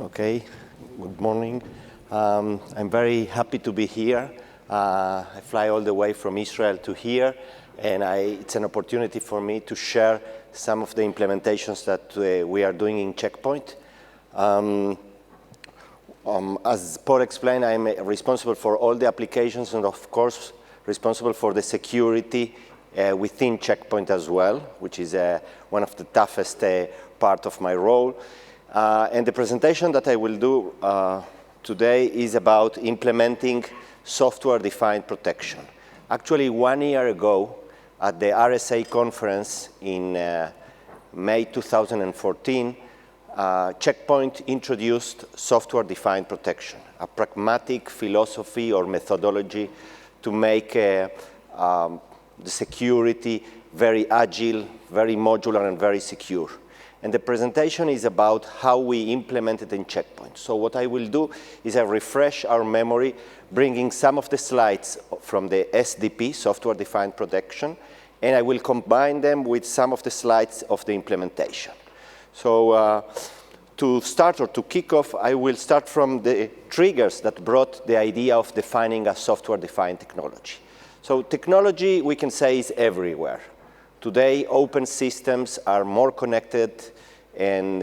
Okay, good morning. I'm very happy to be here. I fly all the way from Israel to here, and it's an opportunity for me to share some of the implementations that we are doing in Checkpoint. As Paul explained, I'm responsible for all the applications and, of course, responsible for the security within Checkpoint as well, which is one of the toughest part of my role. And the presentation that I will do today is about implementing software-defined protection. Actually, 1 year ago, at the RSA conference in May 2014, Checkpoint introduced software-defined protection, a pragmatic philosophy or methodology to make the security very agile, very modular, and very secure. And the presentation is about how we implement it in Checkpoint. So what I will do is I refresh our memory, bringing some of the slides from the SDP, Software-Defined Protection, and I will combine them with some of the slides of the implementation. So to start or to kick off, I will start from the triggers that brought the idea of defining a software-defined technology. So technology, we can say, is everywhere. Today, open systems are more connected, and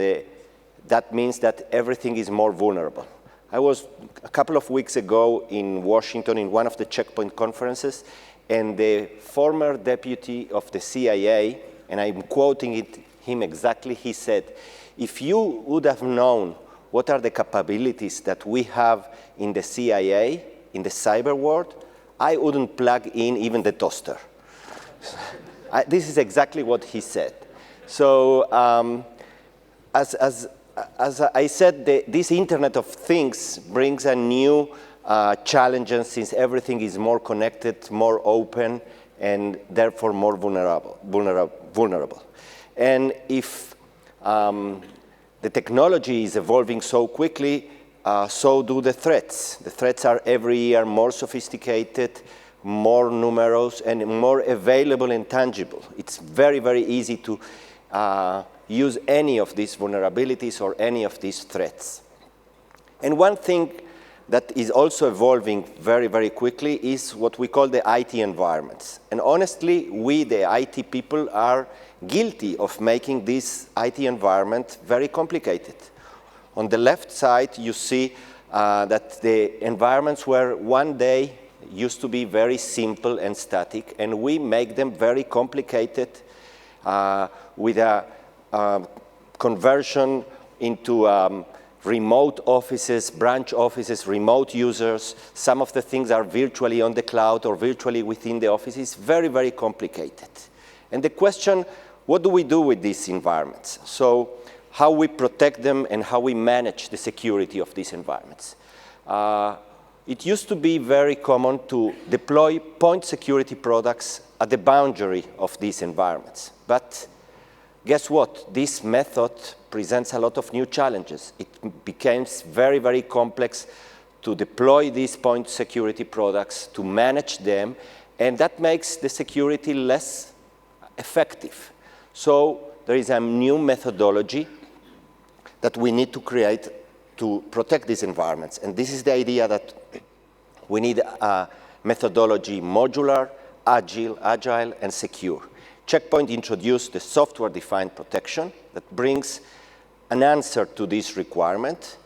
that means that everything is more vulnerable. I was a couple of weeks ago in Washington in one of the Checkpoint conferences, and the former deputy of the CIA, and I'm quoting him exactly, he said, if you would have known what are the capabilities that we have in the CIA, in the cyber world, I wouldn't plug in even the toaster. This is exactly what he said. So as I said, this Internet of Things brings a new challenge since everything is more connected, more open, and therefore more vulnerable. And if the technology is evolving so quickly, so do the threats. The threats are every year more sophisticated, more numerous, and more available and tangible. It's very, very easy to use any of these vulnerabilities or any of these threats. And one thing that is also evolving very, very quickly is what we call the IT environments. And honestly, we, the IT people, are guilty of making this IT environment very complicated. On the left side, you see that the environments were one day used to be very simple and static, and we make them very complicated with a conversion into remote offices, branch offices, remote users. Some of the things are virtually on the cloud or virtually within the office. It's very, very complicated. And the question, what do we do with these environments? So how we protect them and how we manage the security of these environments. It used to be very common to deploy point security products at the boundary of these environments. But guess what? This method presents a lot of new challenges. It becomes very, very complex to deploy these point security products, to manage them, and that makes the security less effective. So there is a new methodology that we need to create to protect these environments. And this is the idea that we need a methodology modular, agile, and secure. Checkpoint introduced the software-defined protection that brings an answer to this requirement.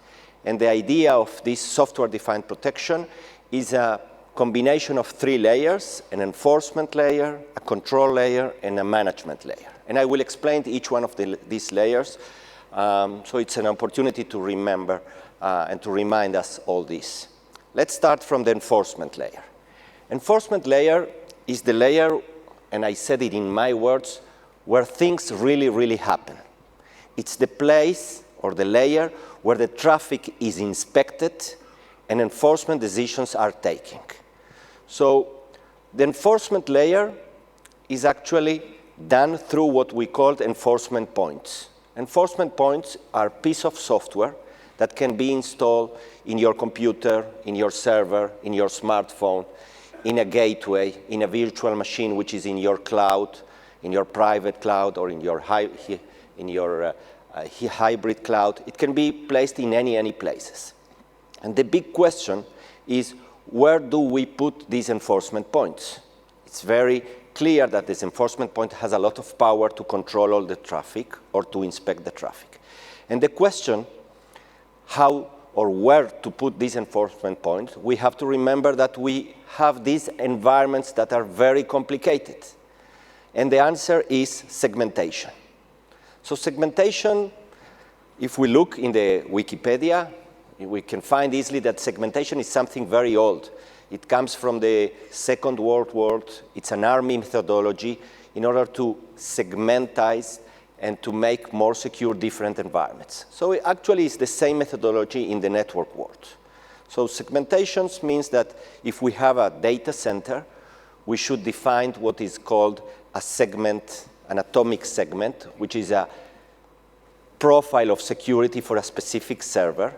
And the idea of this software-defined protection is a combination of 3 layers: an enforcement layer, a control layer, and a management layer. And I will explain each one of these layers. So it's an opportunity to remember and to remind us all this. Let's start from the enforcement layer. Enforcement layer is the layer, and I said it in my words, where things really, really happen. It's the place or the layer where the traffic is inspected and enforcement decisions are taken. So the enforcement layer is actually done through what we call enforcement points. Enforcement points are a piece of software that can be installed in your computer, in your server, in your smartphone, in a gateway, in a virtual machine which is in your cloud, in your private cloud, or in your a hybrid cloud. It can be placed in any places. And the big question is, where do we put these enforcement points? It's very clear that this enforcement point has a lot of power to control all the traffic or to inspect the traffic. And the question, how or where to put these enforcement points, we have to remember that we have these environments that are very complicated. And the answer is segmentation. So segmentation, if we look in the Wikipedia, we can find easily that segmentation is something very old. It comes from the Second World War. It's an army methodology in order to segmentize and to make more secure different environments. So it actually is the same methodology in the network world. So segmentation means that if we have a data center, we should define what is called a segment, an atomic segment, which is a profile of security for a specific server.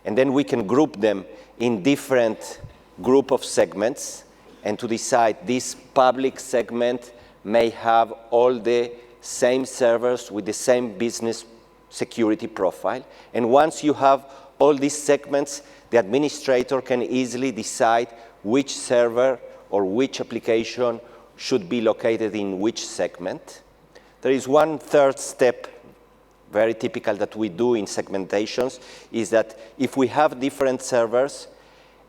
And then we can group them in different group of segments and to decide this public segment may have all the same servers with the same business security profile. And once you have all these segments, the administrator can easily decide which server or which application should be located in which segment. There is one third step, very typical that we do in segmentations, is that if we have different servers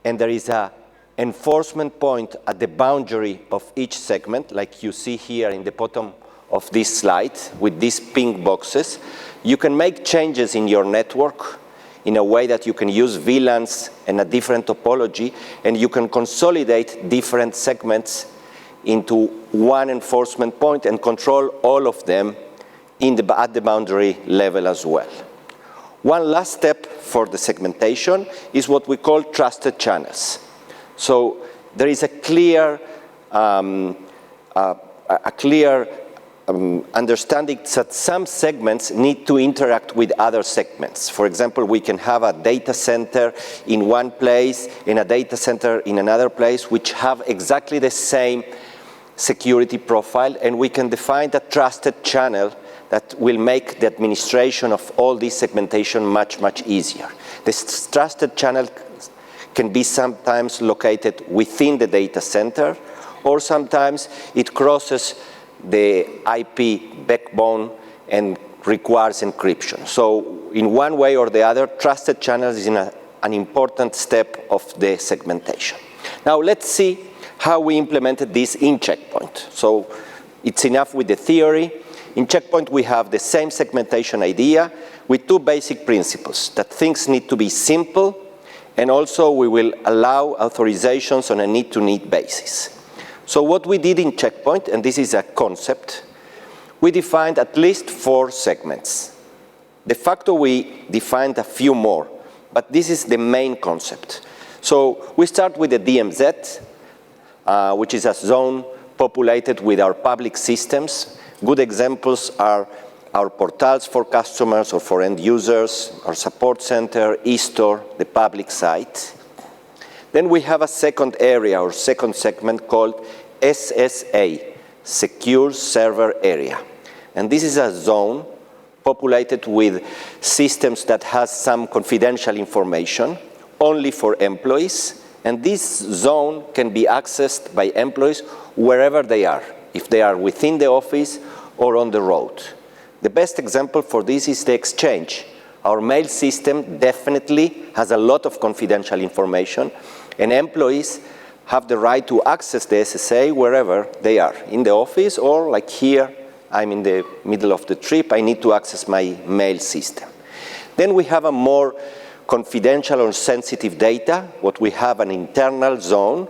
and there is an enforcement point at the boundary of each segment, like you see here in the bottom of this slide with these pink boxes, you can make changes in your network in a way that you can use VLANs and a different topology, and you can consolidate different segments into one enforcement point and control all of them at the boundary level as well. One last step for the segmentation is what we call trusted channels. So there is a clear, understanding that some segments need to interact with other segments. For example, we can have a data center in one place and a data center in another place which have exactly the same security profile, and we can define a trusted channel that will make the administration of all this segmentation much, much easier. This trusted channel can be sometimes located within the data center, or sometimes it crosses the IP backbone and requires encryption. So in one way or the other, trusted channels is an important step of the segmentation. Now let's see how we implemented this in Checkpoint. So it's enough with the theory. In Checkpoint, we have the same segmentation idea with two basic principles, that things need to be simple, and also we will allow authorizations on a need-to-need basis. So what we did in Checkpoint, and this is a concept, we defined at least 4 segments. De facto, we defined a few more, but this is the main concept. So we start with the DMZ, which is a zone populated with our public systems. Good examples are our portals for customers or for end users, our support center, eStore, the public site. Then we have a second area or second segment called SSA, Secure Server Area. And this is a zone populated with systems that has some confidential information only for employees. And this zone can be accessed by employees wherever they are, if they are within the office or on the road. The best example for this is the Exchange. Our mail system definitely has a lot of confidential information, and employees have the right to access the SSA wherever they are, in the office, or like here, I'm in the middle of the trip, I need to access my mail system. Then we have a more confidential or sensitive data, what we have an internal zone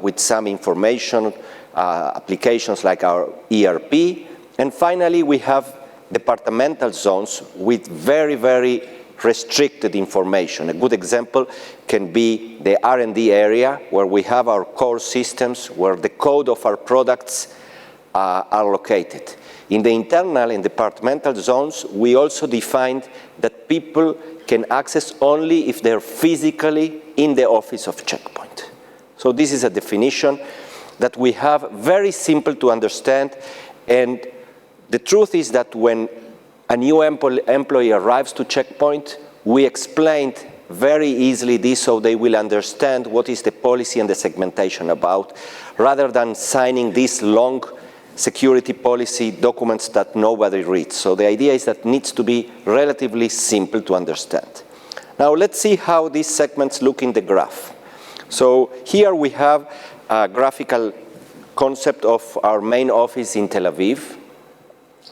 with some information, applications like our ERP. And finally, we have departmental zones with very, very restricted information. A good example can be the R&D area, where we have our core systems, where the code of our products are located. In the internal and departmental zones, we also defined that people can access only if they're physically in the office of Checkpoint. So this is a definition that we have, very simple to understand, and the truth is that when a new employee arrives to Checkpoint, we explained very easily this so they will understand what is the policy and the segmentation about, rather than signing these long security policy documents that nobody reads. So the idea is that it needs to be relatively simple to understand. Now let's see how these segments look in the graph. So here we have a graphical concept of our main office in Tel Aviv.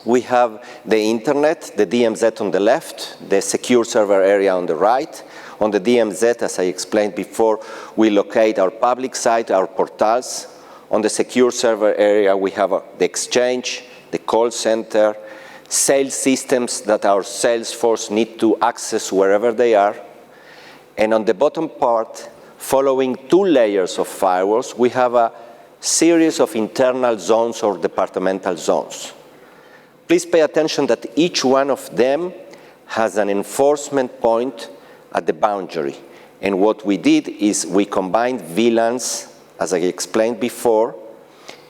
We have the internet, the DMZ on the left, the secure server area on the right. On the DMZ, as I explained before, we locate our public site, our portals. On the secure server area, we have the exchange, the call center, sales systems that our sales force need to access wherever they are. And on the bottom part, following 2 layers of firewalls, we have a series of internal zones or departmental zones. Please pay attention that each one of them has an enforcement point at the boundary. And what we did is we combined VLANs, as I explained before,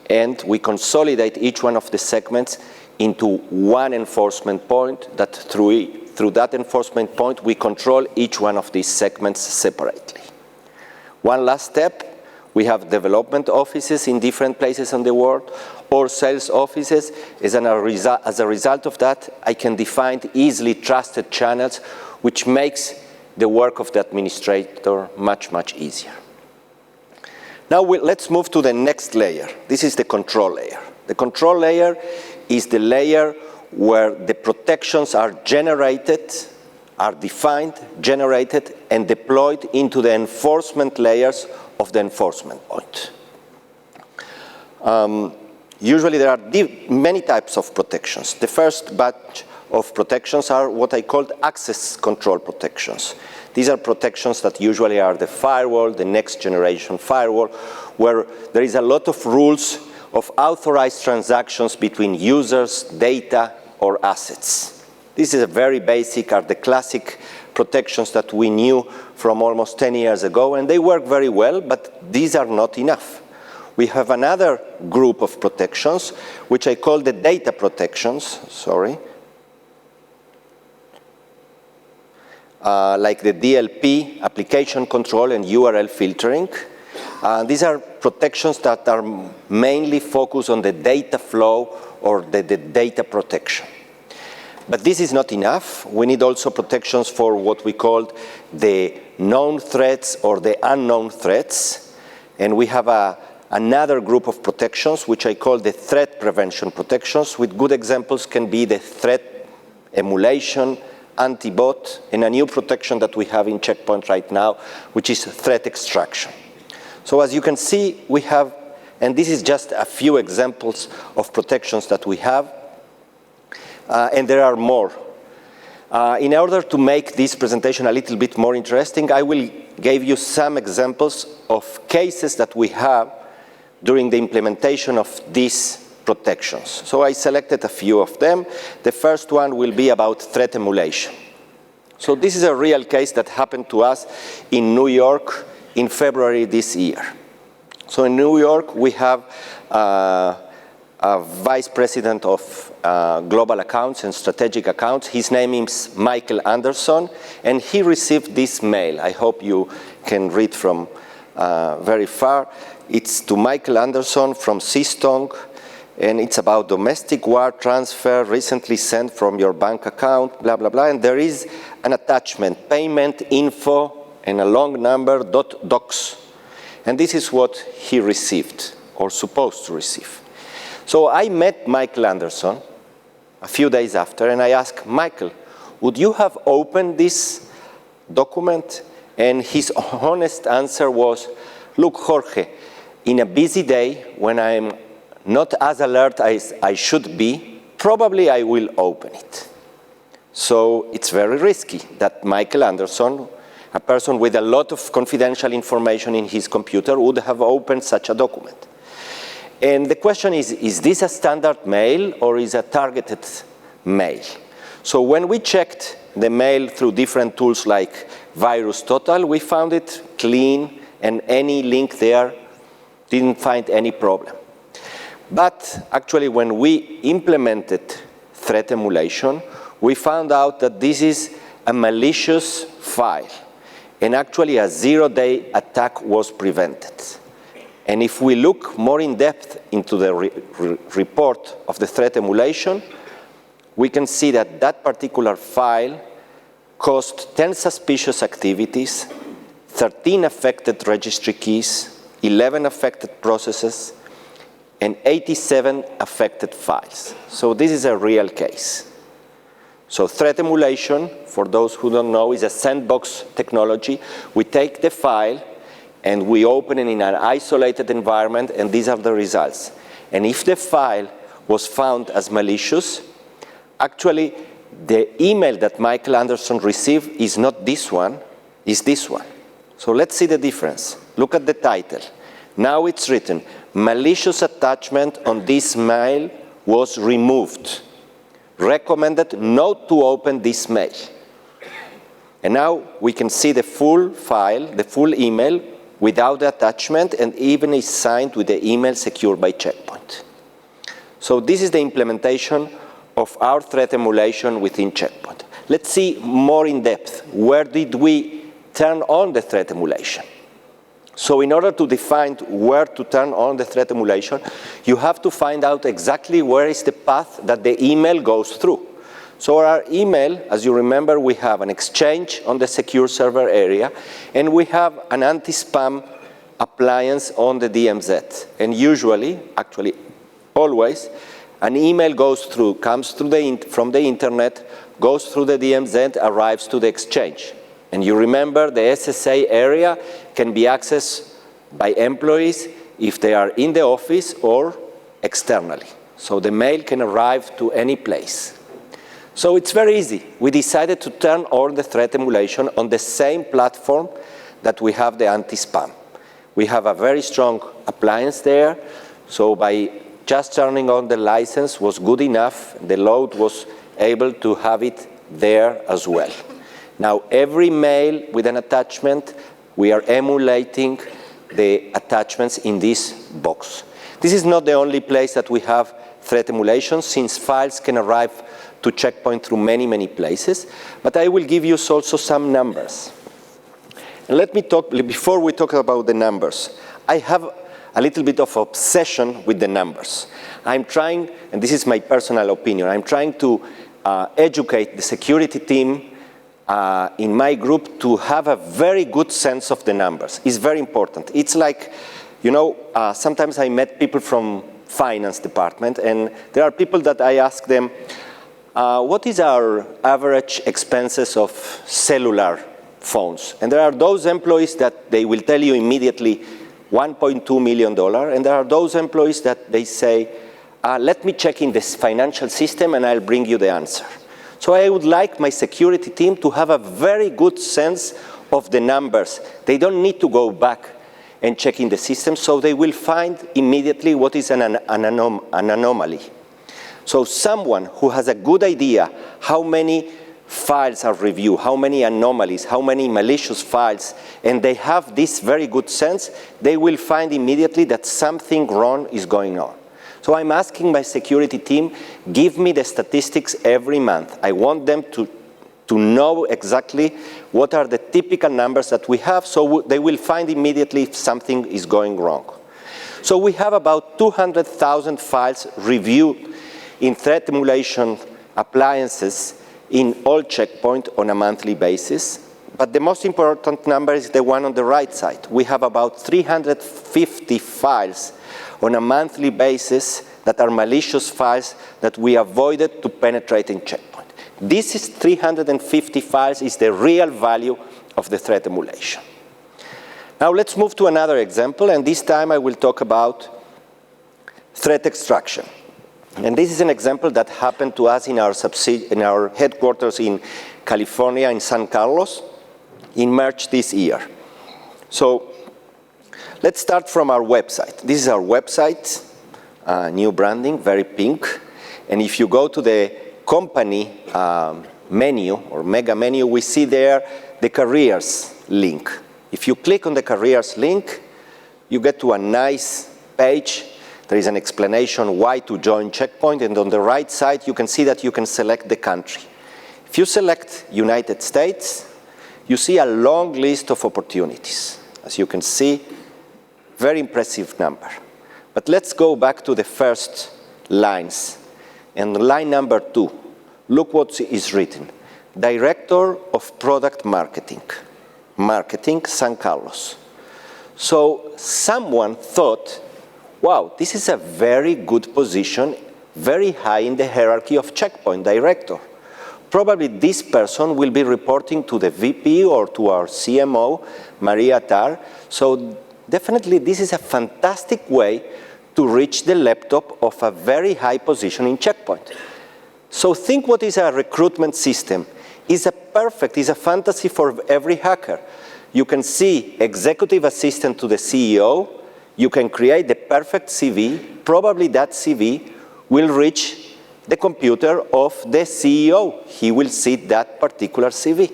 and we consolidate each one of the segments into one enforcement point that through that enforcement point, we control each one of these segments separately. One last step, we have development offices in different places in the world, or sales offices. As a result of that, I can define easily trusted channels, which makes the work of the administrator much, much easier. Now let's move to the next layer. This is the control layer. The control layer is the layer where the protections are generated, are defined, generated, and deployed into the enforcement layers of the enforcement point. Usually there are many types of protections. The first batch of protections are what I called access control protections. These are protections that usually are the firewall, the next generation firewall, where there is a lot of rules of authorized transactions between users, data, or assets. This is a very basic, are the classic protections that we knew from almost 10 years ago, and they work very well, but these are not enough. We have another group of protections, which I call the data protections, like the DLP, application control, and URL filtering. These are protections that are mainly focused on the data flow or the data protection. But this is not enough. We need also protections for what we call the known threats or the unknown threats. And we have another group of protections, which I call the threat prevention protections, with good examples can be the threat emulation, anti-bot, and a new protection that we have in Checkpoint right now, which is threat extraction. So as you can see, we have, and this is just a few examples of protections that we have, and there are more. In order to make this presentation a little bit more interesting, I will give you some examples of cases that we have during the implementation of these protections. So I selected a few of them. The first one will be about threat emulation. So this is a real case that happened to us in New York in February this year. So in New York, we have a vice president of global accounts and strategic accounts. His name is Michael Anderson, and he received this mail. I hope you can read from very far. It's to Michael Anderson from Seastong, and it's about domestic wire transfer recently sent from your bank account, blah, blah, blah. And there is an attachment, payment info, and a long number, .docs. And this is what he received, or supposed to receive. So I met Michael Anderson a few days after, and I asked, Michael, would you have opened this document? And his honest answer was, look, Jorge, in a busy day, when I'm not as alert as I should be, probably I will open it. So it's very risky that Michael Anderson, a person with a lot of confidential information in his computer, would have opened such a document. And the question is this a standard mail or is a targeted mail? So when we checked the mail through different tools like VirusTotal, we found it clean, and any link there didn't find any problem. But actually, when we implemented threat emulation, we found out that this is a malicious file. And actually, a zero-day attack was prevented. And if we look more in depth into the report of the threat emulation, we can see that that particular file caused 10 suspicious activities, 13 affected registry keys, 11 affected processes, and 87 affected files. So this is a real case. So threat emulation, for those who don't know, is a sandbox technology. We take the file and we open it in an isolated environment, and these are the results. And if the file was found as malicious, actually the email that Michael Anderson received is not this one, it's this one. So let's see the difference. Look at the title. Now it's written, malicious attachment on this mail was removed. Recommended not to open this mail. And now we can see the full file, the full email, without the attachment, and even is signed with the email secured by Checkpoint. So this is the implementation of our threat emulation within Checkpoint. Let's see more in depth. Where did we turn on the threat emulation? So in order to define where to turn on the threat emulation, you have to find out exactly where is the path that the email goes through. So our email, as you remember, we have an exchange on the secure server area, and we have an anti-spam appliance on the DMZ. And usually, actually always, an email goes through, comes through from the internet, goes through the DMZ, arrives to the exchange. And you remember the SSA area can be accessed by employees if they are in the office or externally. So the mail can arrive to any place. So it's very easy. We decided to turn on the threat emulation on the same platform that we have the anti-spam. We have a very strong appliance there. So by just turning on the license was good enough. The load was able to have it there as well. Now, every mail with an attachment, we are emulating the attachments in this box. This is not the only place that we have threat emulation, since files can arrive to Checkpoint through many, many places. But I will give you also some numbers. And let me talk, before we talk about the numbers, I have a little bit of obsession with the numbers. I'm trying, and this is my personal opinion, I'm trying to educate the security team in my group to have a very good sense of the numbers. It's very important. It's like, you know, sometimes I met people from finance department, and there are people that I ask them, what is our average expenses of cellular phones? And there are those employees that they will tell you immediately $1.2 million, and there are those employees that they say, let me check in this financial system and I'll bring you the answer. So I would like my security team to have a very good sense of the numbers. They don't need to go back and check in the system, so they will find immediately what is an anomaly. So someone who has a good idea how many files are reviewed, how many anomalies, how many malicious files, and they have this very good sense, they will find immediately that something wrong is going on. So I'm asking my security team, give me the statistics every month. I want them to know exactly what are the typical numbers that we have, so they will find immediately if something is going wrong. So we have about 200,000 files reviewed in threat emulation appliances in all Checkpoint on a monthly basis. But the most important number is the one on the right side. We have about 350 files on a monthly basis that are malicious files that we avoided to penetrate in Checkpoint. This is 350 files is the real value of the threat emulation. Now let's move to another example, and this time I will talk about threat extraction. And this is an example that happened to us in our headquarters in California, in San Carlos, in March this year. So let's start from our website. This is our website, new branding, very pink. And if you go to the company menu or mega menu, we see there the careers link. If you click on the careers link, you get to a nice page. There is an explanation why to join Checkpoint, and on the right side, you can see that you can select the country. If you select United States, you see a long list of opportunities. As you can see, very impressive number. But let's go back to the first lines. And line number 2, look what is written. Director of Product Marketing, San Carlos. So someone thought, wow, this is a very good position, very high in the hierarchy of Checkpoint, director. Probably this person will be reporting to the VP or to our CMO, Maria Tar. So definitely this is a fantastic way to reach the laptop of a very high position in Checkpoint. So think what is a recruitment system. It's a fantasy for every hacker. You can see executive assistant to the CEO. You can create the perfect CV. Probably that CV will reach the computer of the CEO. He will see that particular CV.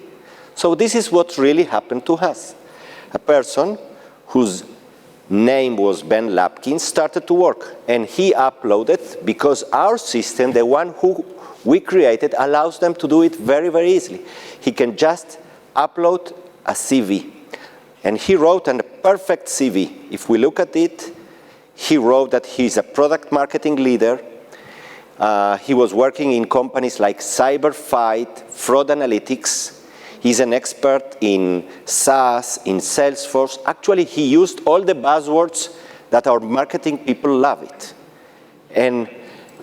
So this is what really happened to us. A person whose name was Ben Lapkin started to work, and he uploaded, because our system, the one who we created, allows them to do it very, very easily. He can just upload a CV. And he wrote a perfect CV. If we look at it, he wrote that he's a product marketing leader. He was working in companies like Cyberfight, Fraud Analytics. He's an expert in SaaS, in Salesforce. Actually, he used all the buzzwords that our marketing people love it. And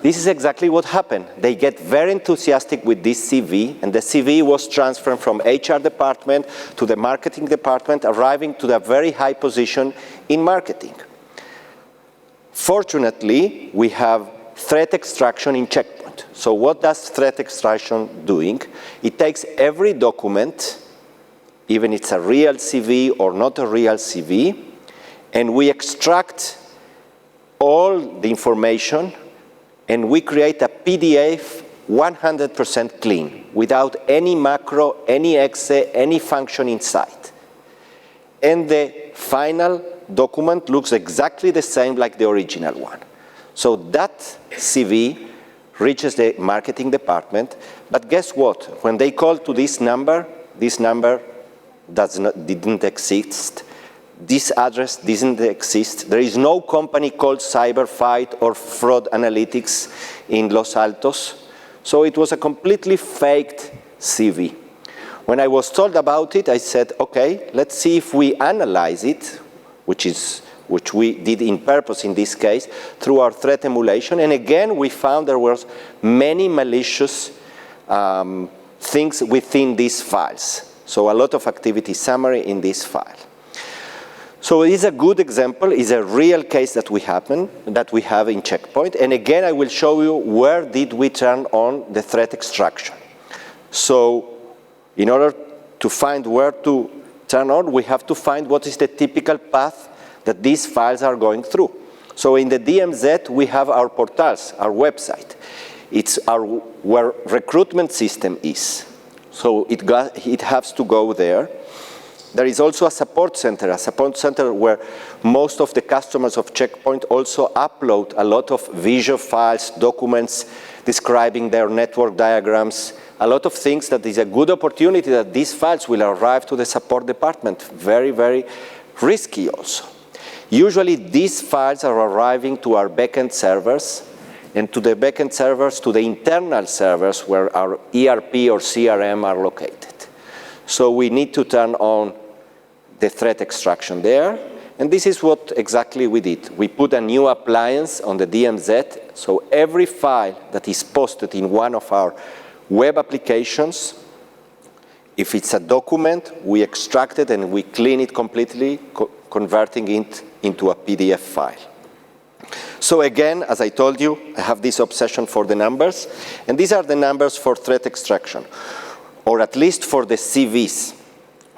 this is exactly what happened. They get very enthusiastic with this CV, and the CV was transferred from HR department to the marketing department, arriving to the very high position in marketing. Fortunately, we have threat extraction in Checkpoint. So what does threat extraction doing? It takes every document, even it's a real CV or not a real CV, and we extract all the information, and we create a PDF 100% clean, without any macro, any exe, any function inside. And the final document looks exactly the same like the original one. So that CV reaches the marketing department, but guess what? When they call to this number didn't exist. This address didn't exist. There is no company called Cyberfight or Fraud Analytics in Los Altos. So it was a completely faked CV. When I was told about it, I said, okay, let's see if we analyze it, which we did in purpose in this case, through our threat emulation. And again, we found there were many malicious things within these files. So a lot of activity summary in this file. So it is a good example, it's a real case that we have in Checkpoint. And again, I will show you where did we turn on the threat extraction. So in order to find where to turn on, we have to find what is the typical path that these files are going through. So in the DMZ, we have our portals, our website. It's where recruitment system is. So it has to go there. There is also a support center where most of the customers of Checkpoint also upload a lot of visual files, documents describing their network diagrams, a lot of things that is a good opportunity that these files will arrive to the support department. Very, very risky also. Usually these files are arriving to our backend servers, and to the backend servers, to the internal servers where our ERP or CRM are located. So we need to turn on the threat extraction there, and this is what exactly we did. We put a new appliance on the DMZ, so every file that is posted in one of our web applications, if it's a document, we extract it and we clean it completely, converting it into a PDF file. So again, as I told you, I have this obsession for the numbers, and these are the numbers for threat extraction, or at least for the CVs.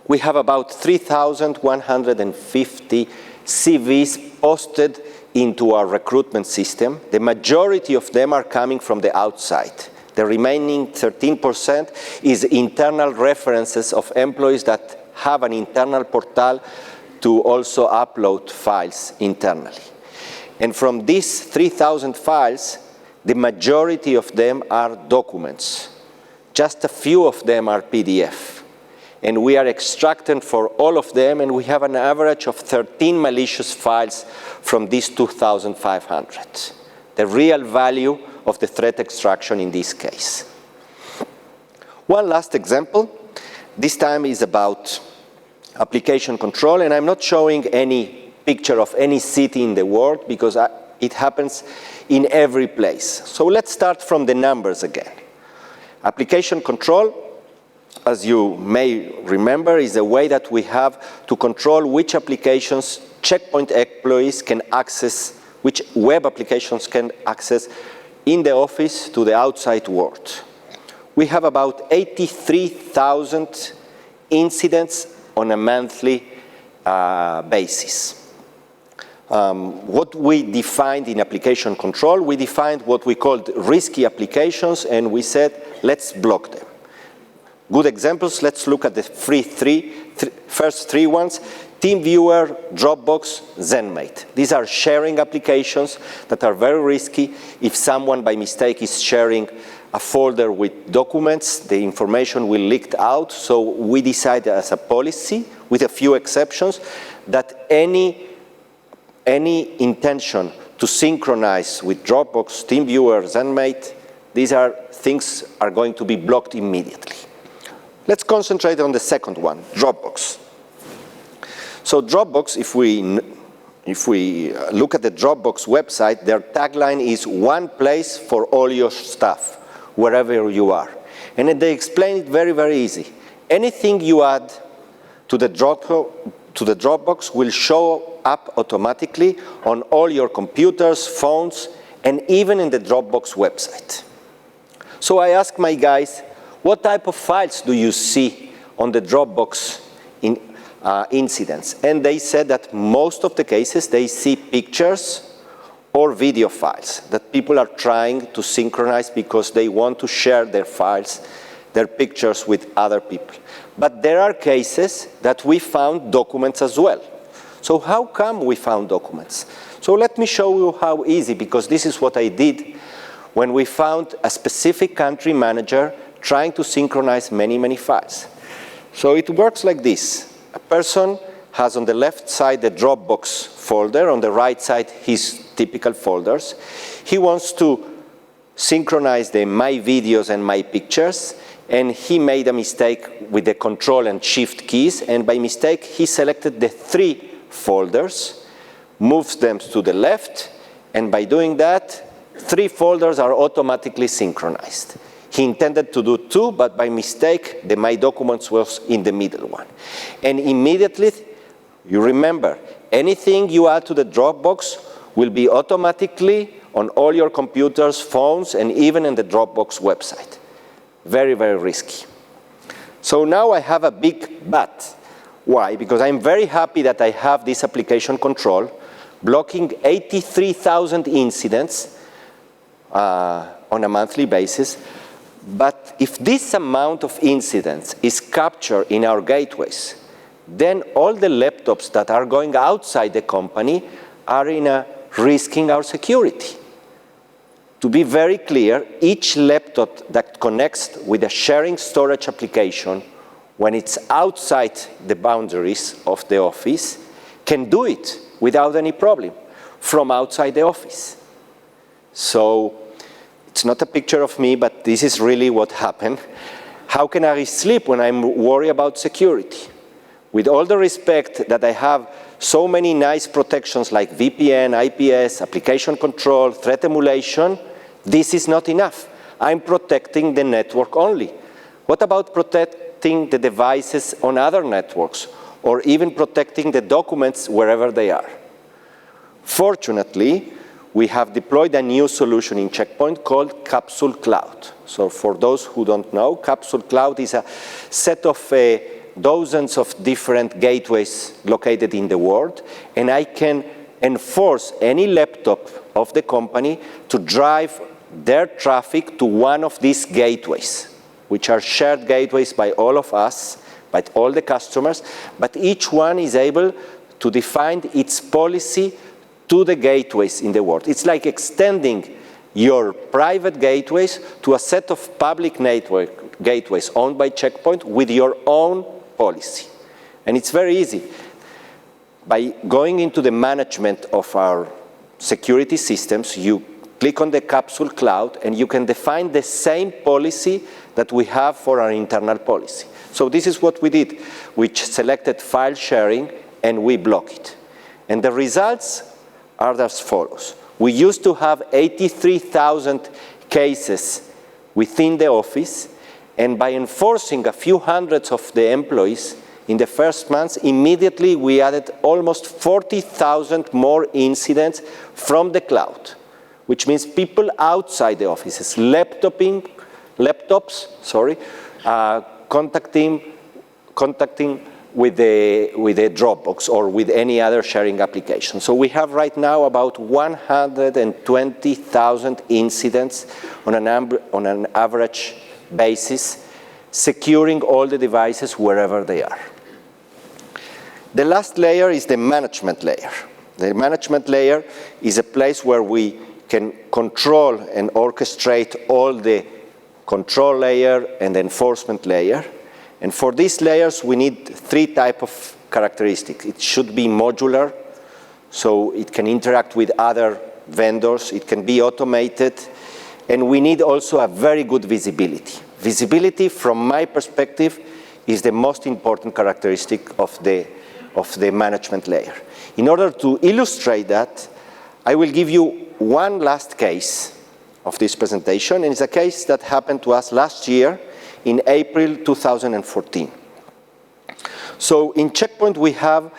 We have about 3,150 CVs posted into our recruitment system. The majority of them are coming from the outside. The remaining 13% is internal references of employees that have an internal portal to also upload files internally. And from these 3,000 files, the majority of them are documents. just a few of them are PDF. And we are extracting for all of them, and we have an average of 13 malicious files from these 2,500. The real value of the threat extraction in this case. One last example. This time is about application control, and I'm not showing any picture of any city in the world because it happens in every place. So let's start from the numbers again. Application control, as you may remember, is a way that we have to control which applications Checkpoint employees can access, which web applications can access in the office to the outside world. We have about 83,000 incidents on a monthly basis. What we defined in application control, we defined what we called risky applications, and we said, let's block them. Good examples, let's look at the first three ones. TeamViewer, Dropbox, ZenMate. These are sharing applications that are very risky. If someone by mistake is sharing a folder with documents, the information will leak out. So we decided as a policy, with a few exceptions, that any intention to synchronize with Dropbox, TeamViewer, ZenMate, these are things are going to be blocked immediately. Let's concentrate on the second one, Dropbox. So Dropbox, if we look at the Dropbox website, their tagline is one place for all your stuff, wherever you are. And they explain it very, very easy. Anything you add to the Dropbox will show up automatically on all your computers, phones, and even in the Dropbox website. So I asked my guys, what type of files do you see on the Dropbox incidents? And they said that most of the cases they see pictures or video files that people are trying to synchronize because they want to share their files, their pictures with other people. But there are cases that we found documents as well. So how come we found documents? So let me show you how easy, because this is what I did when we found a specific country manager trying to synchronize many, many files. So it works like this. A person has on the left side the Dropbox folder, on the right side his typical folders. He wants to synchronize the My Videos and My Pictures, and he made a mistake with the Control and Shift keys, and by mistake he selected the 3 folders, moves them to the left, and by doing that, 3 folders are automatically synchronized. He intended to do 2, but by mistake, the My Documents was in the middle one. And immediately, you remember, anything you add to the Dropbox will be automatically on all your computers, phones, and even in the Dropbox website. Very, very risky. So now I have a big but. Why? Because I'm very happy that I have this application control, blocking 83,000 incidents on a monthly basis. But if this amount of incidents is captured in our gateways, then all the laptops that are going outside the company are risking our security. To be very clear, each laptop that connects with a sharing storage application, when it's outside the boundaries of the office, can do it without any problem from outside the office. So it's not a picture of me, but this is really what happened. How can I sleep when I'm worried about security? With all the respect that I have so many nice protections like VPN, IPS, application control, threat emulation, this is not enough. I'm protecting the network only. What about protecting the devices on other networks, or even protecting the documents wherever they are? Fortunately, we have deployed a new solution in Checkpoint called Capsule Cloud. So for those who don't know, Capsule Cloud is a set of dozens of different gateways located in the world, and I can enforce any laptop of the company to drive their traffic to one of these gateways, which are shared gateways by all of us, by all the customers, but each one is able to define its policy to the gateways in the world. It's like extending your private gateways to a set of public gateways owned by Checkpoint with your own policy. And it's very easy. By going into the management of our security systems, you click on the Capsule Cloud, and you can define the same policy that we have for our internal policy. So this is what we did. We selected file sharing, and we block it. And the results are as follows. We used to have 83,000 cases within the office, and by enforcing a few hundreds of the employees in the first months, immediately we added almost 40,000 more incidents from the cloud, which means people outside the offices, contacting with the Dropbox or with any other sharing application. So we have right now about 120,000 incidents on an average basis, securing all the devices wherever they are. The last layer is the management layer. The management layer is a place where we can control and orchestrate all the control layer and the enforcement layer. And for these layers, we need three types of characteristics. It should be modular, so it can interact with other vendors. It can be automated. And we need also a very good visibility. Visibility, from my perspective, is the most important characteristic of the management layer. In order to illustrate that, I will give you one last case of this presentation, and it's a case that happened to us last year in April 2014. So in Checkpoint, we have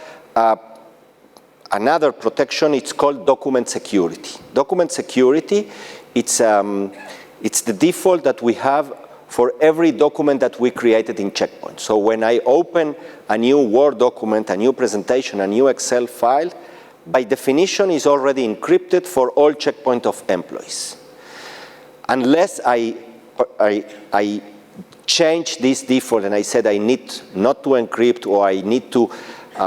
another protection. It's called document security. Document security, it's the default that we have for every document that we created in Checkpoint. So when I open a new Word document, a new presentation, a new Excel file, by definition is already encrypted for all Checkpoint of employees. Unless I change this default and I said I need not to encrypt, or I need to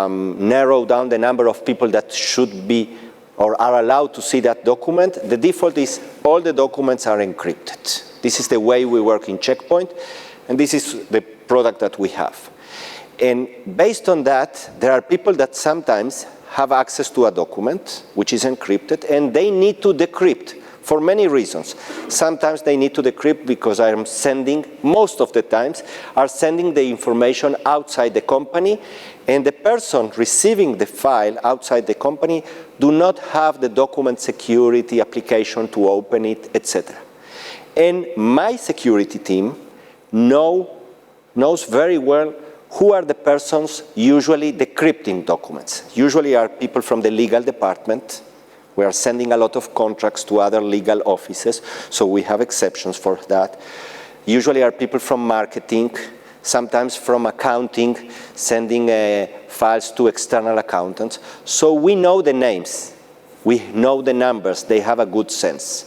narrow down the number of people that should be or are allowed to see that document, the default is all the documents are encrypted. This is the way we work in Checkpoint, and this is the product that we have. And based on that, there are people that sometimes have access to a document which is encrypted, and they need to decrypt for many reasons. Sometimes they need to decrypt because I am sending, most of the times, are sending the information outside the company, and the person receiving the file outside the company do not have the document security application to open it, etc. And my security team knows very well who are the persons usually decrypting documents. Usually are people from the legal department. We are sending a lot of contracts to other legal offices, so we have exceptions for that. Usually are people from marketing, sometimes from accounting, sending files to external accountants. So we know the names, we know the numbers, they have a good sense.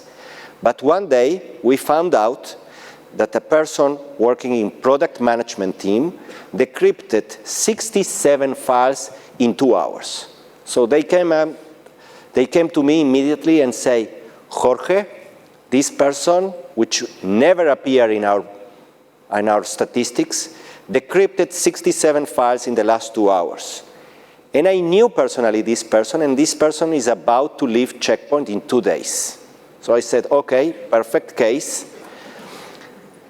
But one day, we found out that a person working in product management team decrypted 67 files in 2 hours. So they came to me immediately and say, Jorge, this person, which never appeared in our statistics, decrypted 67 files in the last 2 hours. And I knew personally this person, and this person is about to leave Checkpoint in 2 days. So I said, okay, perfect case.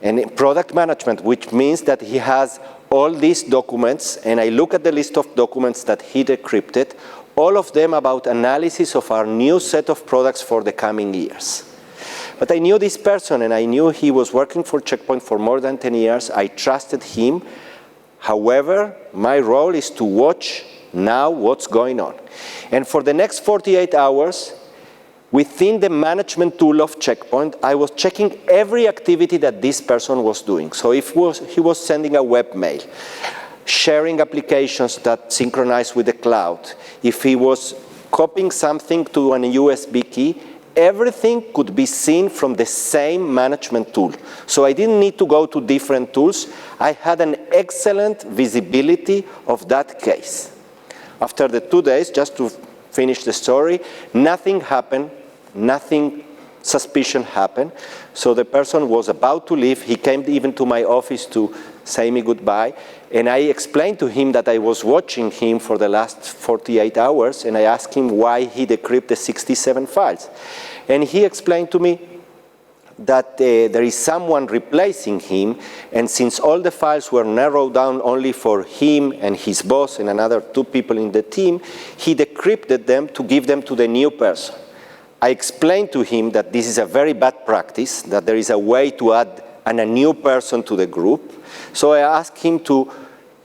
And in product management, which means that he has all these documents, and I look at the list of documents that he decrypted, all of them about analysis of our new set of products for the coming years. But I knew this person, and I knew he was working for Checkpoint for more than 10 years. I trusted him. However, my role is to watch now what's going on. And for the next 48 hours, within the management tool of Checkpoint, I was checking every activity that this person was doing. So if he was sending a web mail, sharing applications that synchronize with the cloud, if he was copying something to an USB key, everything could be seen from the same management tool. So I didn't need to go to different tools. I had an excellent visibility of that case. After the 2 days, just to finish the story, nothing happened. Nothing suspicion happened. So the person was about to leave. He came even to my office to say me goodbye. And I explained to him that I was watching him for the last 48 hours, and I asked him why he decrypted 67 files. And he explained to me that there is someone replacing him, and since all the files were narrowed down only for him and his boss and another 2 people in the team, he decrypted them to give them to the new person. I explained to him that this is a very bad practice, that there is a way to add a new person to the group. So I asked him to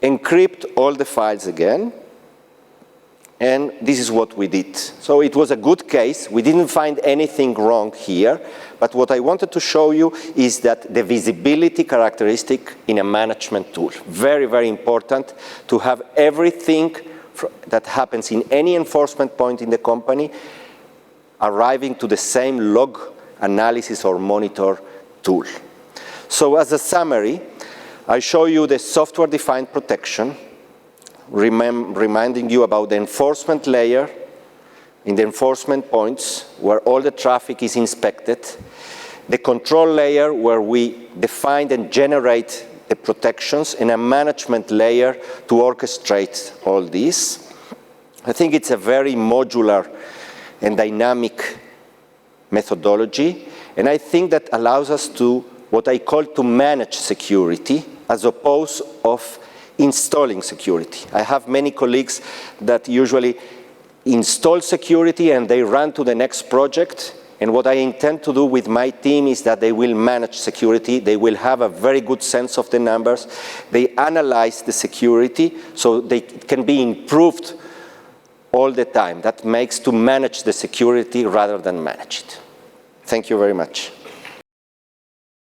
encrypt all the files again, and this is what we did. So it was a good case. We didn't find anything wrong here, but what I wanted to show you is that the visibility characteristic in a management tool, very, very important to have everything that happens in any enforcement point in the company arriving to the same log analysis or monitor tool. So as a summary, I show you the software-defined protection, reminding you about the enforcement layer in the enforcement points where all the traffic is inspected, the control layer where we define and generate the protections, and a management layer to orchestrate all this. I think it's a very modular and dynamic methodology, and I think that allows us to, what I call, to manage security as opposed of installing security. I have many colleagues that usually install security and they run to the next project, and what I intend to do with my team is that they will manage security, they will have a very good sense of the numbers, they analyze the security so it can be improved all the time. That makes to manage the security rather than manage it. Thank you very much.